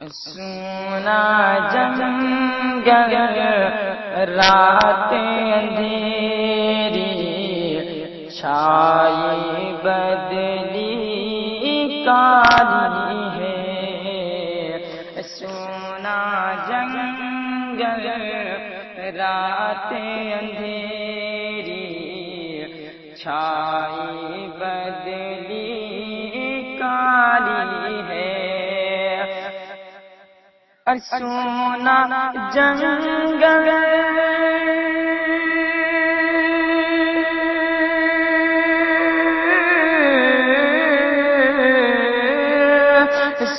سونا جنگل رات اندھیری چھائی بدلی کالی ہے۔ سونا جنگل رات اندھیری چھائی بدلی کالی ہے۔ سونا جنگل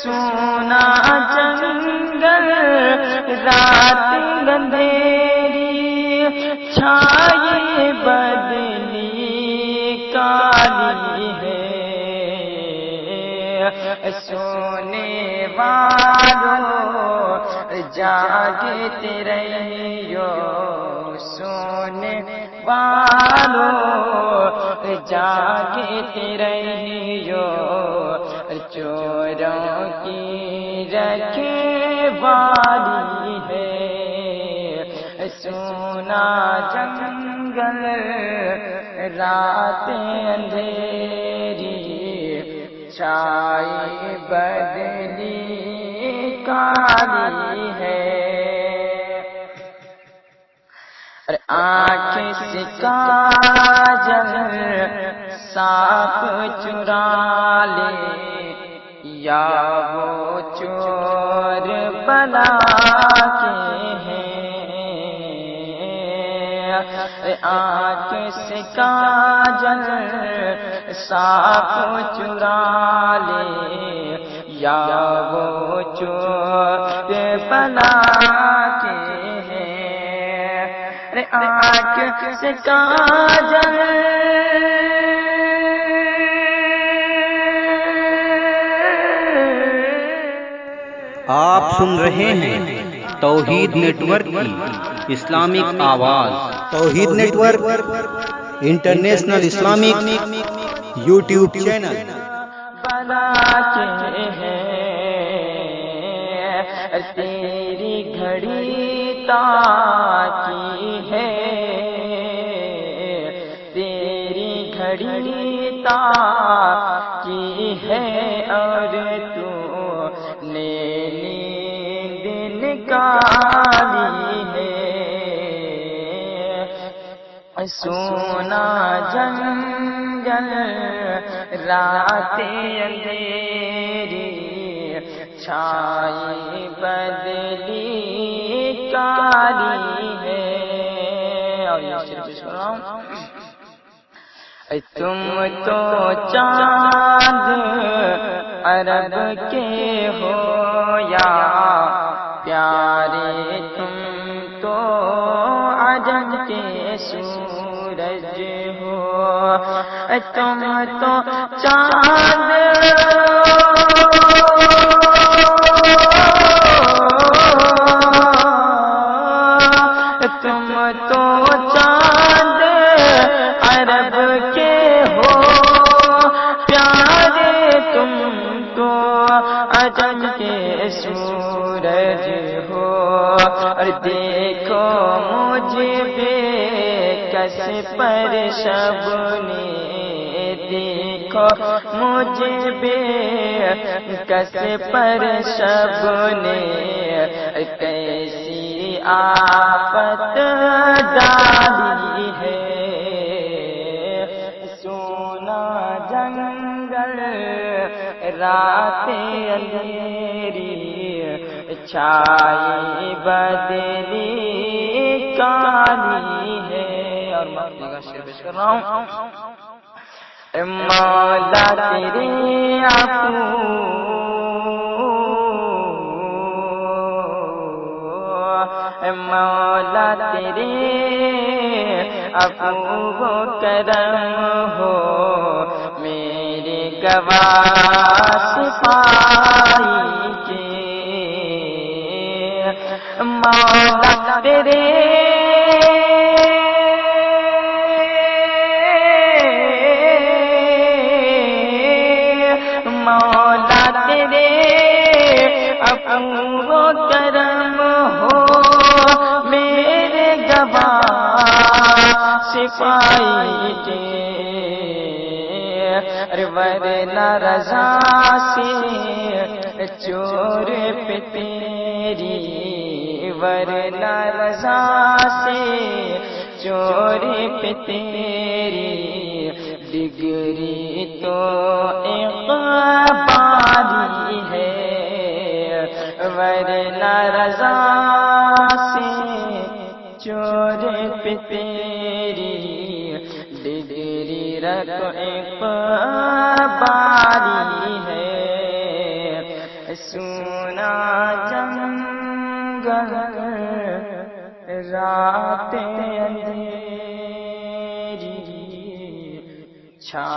سونا جنگل رات اندھیری چھائی بدلی کالی ہے۔ سونے والوں جاگتے رہیو، سونے والوں جاگتے رہیو، چوروں کی رکھوالی ہے۔ سونا جنگل رات اندھیری چھائی بدلی کالی ہے۔ آنکھ سے کاجل سانپ چرا لے، یا وہ چور بلا کے ہیں۔ آنکھ سے کاجل سانپ چرا لے، یا وہ چور بلا کے ہیں۔ آنکھ سے کاجل آپ سن رہے ہیں توحید نیٹ ورک کی اسلامک آواز۔ Tawheed network international Islamic YouTube channel. بلا کے ہیں تیری گھڑی تاکی ہے، تیری گھڑی تاکی ہے، اور تو نے نیند نکالی ہے۔ سونا جنگل رات اندھیری چھائی بدلی کالی ہے۔ اور یہ صرف سناؤں، تم تو چاند عرب کے ہو یا پیارے، تم تو عجم کے سورج ہو۔ تم تو چاند تم تو چاند عرب کے ہو، پیارے تم تو عجم کے سورج ہو۔ اور دیکھو مجھ بے کس پر شب نے، دیکھو مجھ بے کس پر شب نے، کیسی آفت ڈالی ہے۔ سونا جنگل رات اندھیری چھائی بدلی کالی ہے۔ اور مفتی کا شعر پیش کر رہا ہوں، مولا تیرے عفو مولا تیرے عفو و کرم ہو، میرے گواہ صفائی کے۔ مولا تیرے مولا تیرے افو و کرم ہو میرے گواہ سپاہی کے، ورنہ رضا سے چور پہ تیری، ورنہ رضا سے چور پہ تیری، ڈگری تو اقبالی ہے، ورنہ رضا سے چور پہ تیری، ڈگری رکھ اقبالی ہے، سونا جنگل رات اندھیری چھا